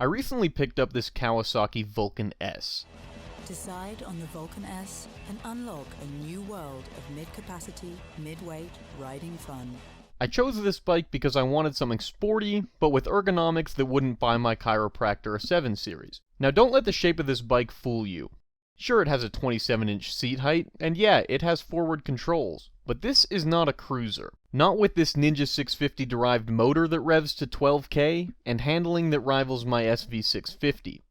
I recently picked up this Kawasaki Vulcan S. Decide on the Vulcan S and unlock a new world of mid-capacity, mid-weight riding fun. I chose this bike because I wanted something sporty, but with ergonomics that wouldn't buy my chiropractor a 7 Series. Now don't let the shape of this bike fool you. Sure, it has a 27-inch seat height, and yeah, it has forward controls, but this is not a cruiser. Not with this Ninja 650 derived motor that revs to 12K, and handling that rivals my SV650.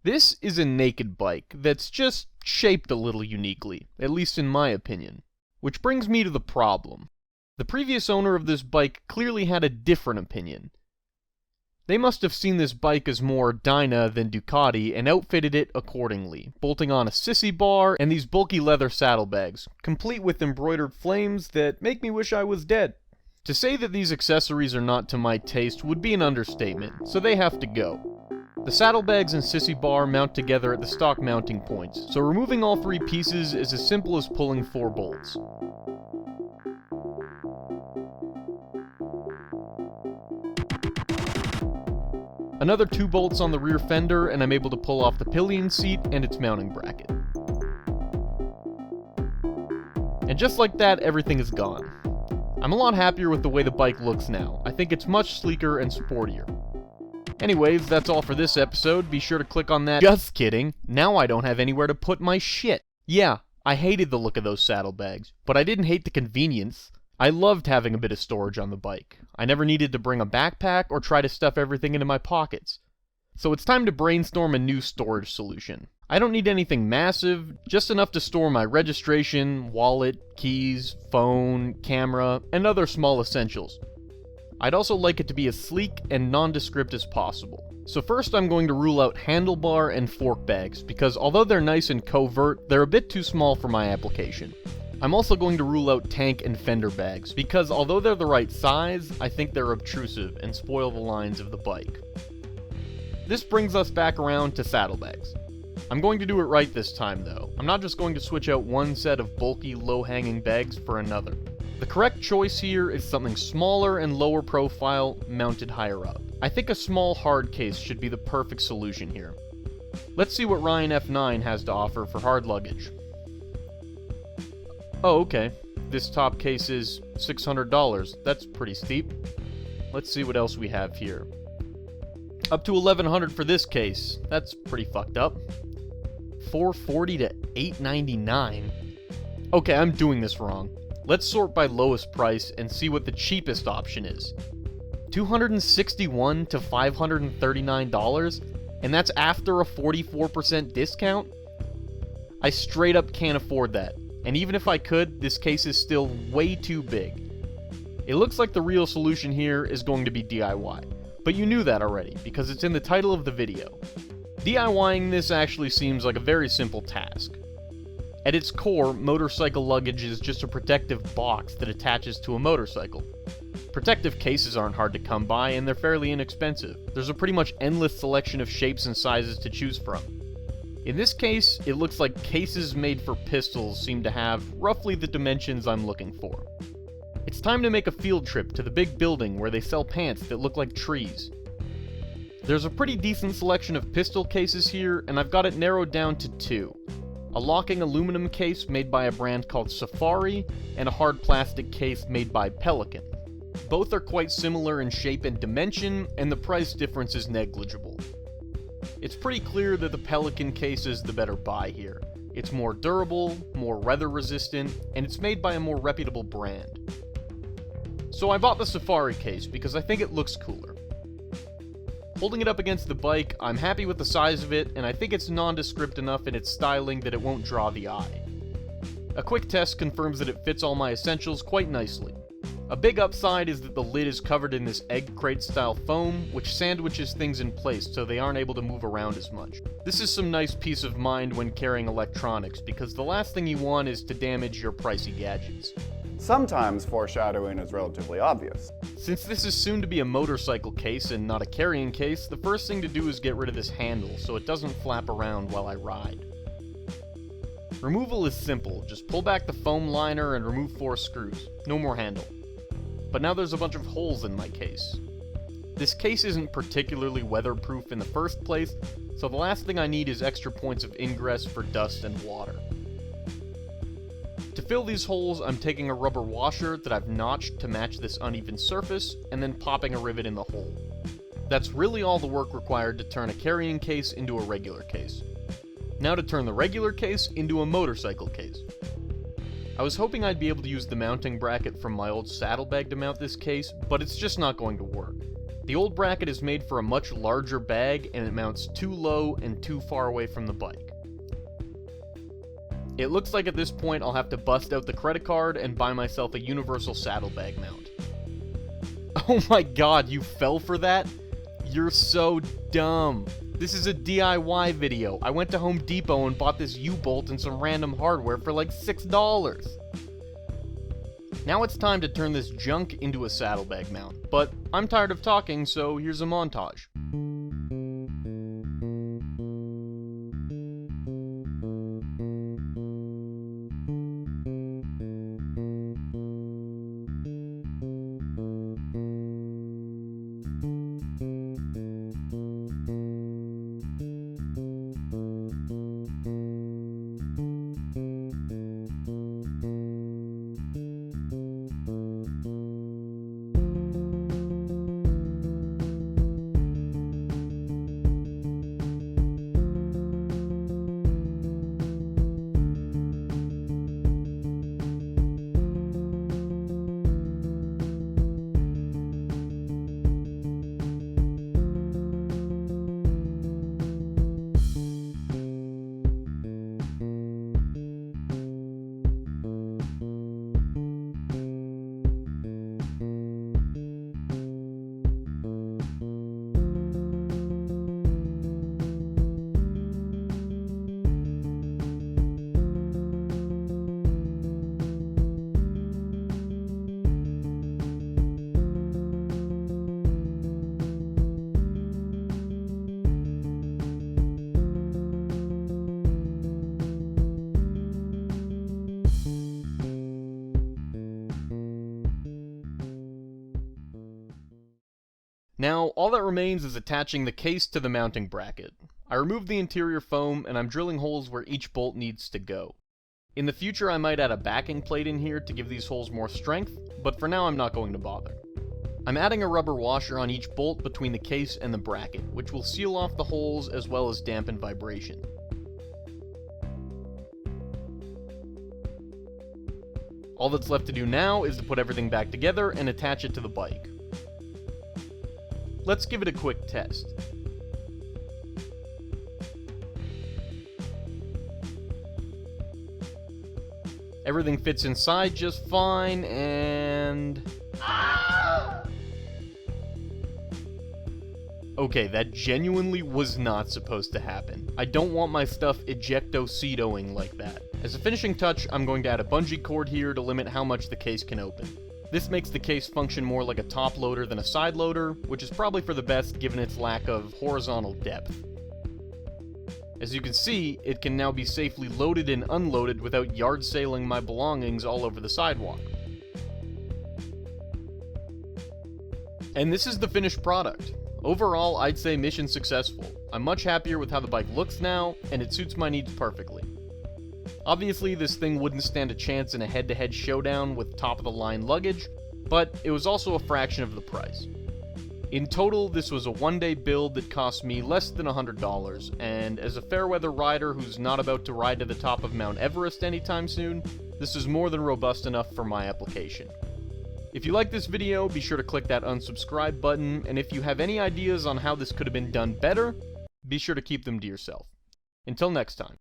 This is a naked bike that's just shaped a little uniquely, at least in my opinion. Which brings me to the problem. The previous owner of this bike clearly had a different opinion. They must have seen this bike as more Dyna than Ducati and outfitted it accordingly, bolting on a sissy bar and these bulky leather saddlebags, complete with embroidered flames that make me wish I was dead. To say that these accessories are not to my taste would be an understatement, so they have to go. The saddlebags and sissy bar mount together at the stock mounting points, so removing all 3 pieces is as simple as pulling 4 bolts. Another 2 bolts on the rear fender, and I'm able to pull off the pillion seat and its mounting bracket. And just like that, everything is gone. I'm a lot happier with the way the bike looks now. I think it's much sleeker and sportier. Anyways, that's all for this episode. Be sure to click on that. Just kidding. Now I don't have anywhere to put my shit. Yeah, I hated the look of those saddlebags, but I didn't hate the convenience. I loved having a bit of storage on the bike. I never needed to bring a backpack or try to stuff everything into my pockets. So it's time to brainstorm a new storage solution. I don't need anything massive, just enough to store my registration, wallet, keys, phone, camera, and other small essentials. I'd also like it to be as sleek and nondescript as possible. So first I'm going to rule out handlebar and fork bags, because although they're nice and covert, they're a bit too small for my application. I'm also going to rule out tank and fender bags, because although they're the right size, I think they're obtrusive and spoil the lines of the bike. This brings us back around to saddlebags. I'm going to do it right this time though. I'm not just going to switch out one set of bulky, low-hanging bags for another. The correct choice here is something smaller and lower profile, mounted higher up. I think a small hard case should be the perfect solution here. Let's see what Ryan F9 has to offer for hard luggage. Oh, okay. This top case is $600. That's pretty steep. Let's see what else we have here. Up to $1,100 for this case. That's pretty fucked up. $440 to $899. Okay, I'm doing this wrong. Let's sort by lowest price and see what the cheapest option is. $261 to $539, and that's after a 44% discount? I straight up can't afford that. And even if I could, this case is still way too big. It looks like the real solution here is going to be DIY, but you knew that already, because it's in the title of the video. DIYing this actually seems like a very simple task. At its core, Motorcycle Luggage is just a protective box that attaches to a motorcycle. Protective cases aren't hard to come by, and they're fairly inexpensive. There's a pretty much endless selection of shapes and sizes to choose from. In this case, it looks like cases made for pistols seem to have roughly the dimensions I'm looking for. It's time to make a field trip to the big building where they sell pants that look like trees. There's a pretty decent selection of pistol cases here, and I've got it narrowed down to 2. A locking aluminum case made by a brand called Safari, and a hard plastic case made by Pelican. Both are quite similar in shape and dimension, and the price difference is negligible. It's pretty clear that the Pelican case is the better buy here. It's more durable, more weather resistant, and it's made by a more reputable brand. So I bought the Safari case because I think it looks cooler. Holding it up against the bike, I'm happy with the size of it, and I think it's nondescript enough in its styling that it won't draw the eye. A quick test confirms that it fits all my essentials quite nicely. A big upside is that the lid is covered in this egg crate style foam, which sandwiches things in place so they aren't able to move around as much. This is some nice peace of mind when carrying electronics, because the last thing you want is to damage your pricey gadgets. Sometimes foreshadowing is relatively obvious. Since this is soon to be a motorcycle case and not a carrying case, the first thing to do is get rid of this handle so it doesn't flap around while I ride. Removal is simple, just pull back the foam liner and remove 4 screws. No more handle. But now there's a bunch of holes in my case. This case isn't particularly weatherproof in the first place, so the last thing I need is extra points of ingress for dust and water. To fill these holes, I'm taking a rubber washer that I've notched to match this uneven surface, and then popping a rivet in the hole. That's really all the work required to turn a carrying case into a regular case. Now to turn the regular case into a motorcycle case. I was hoping I'd be able to use the mounting bracket from my old saddlebag to mount this case, but it's just not going to work. The old bracket is made for a much larger bag, and it mounts too low and too far away from the bike. It looks like at this point I'll have to bust out the credit card and buy myself a universal saddlebag mount. Oh my god, you fell for that? You're so dumb. This is a DIY video. I went to Home Depot and bought this U-bolt and some random hardware for like $6. Now it's time to turn this junk into a saddlebag mount, but I'm tired of talking, so here's a montage. Now, all that remains is attaching the case to the mounting bracket. I removed the interior foam, and I'm drilling holes where each bolt needs to go. In the future, I might add a backing plate in here to give these holes more strength, but for now I'm not going to bother. I'm adding a rubber washer on each bolt between the case and the bracket, which will seal off the holes as well as dampen vibration. All that's left to do now is to put everything back together and attach it to the bike. Let's give it a quick test. Everything fits inside just fine, and... Okay, that genuinely was not supposed to happen. I don't want my stuff ejecto-cedoing like that. As a finishing touch, I'm going to add a bungee cord here to limit how much the case can open. This makes the case function more like a top loader than a side loader, which is probably for the best given its lack of horizontal depth. As you can see, it can now be safely loaded and unloaded without yard sailing my belongings all over the sidewalk. And this is the finished product. Overall, I'd say mission successful. I'm much happier with how the bike looks now, and it suits my needs perfectly. Obviously, this thing wouldn't stand a chance in a head-to-head showdown with top-of-the-line luggage, but it was also a fraction of the price. In total, this was a one-day build that cost me less than $100, and as a fair-weather rider who's not about to ride to the top of Mount Everest anytime soon, this is more than robust enough for my application. If you like this video, be sure to click that unsubscribe button, and if you have any ideas on how this could have been done better, be sure to keep them to yourself. Until next time.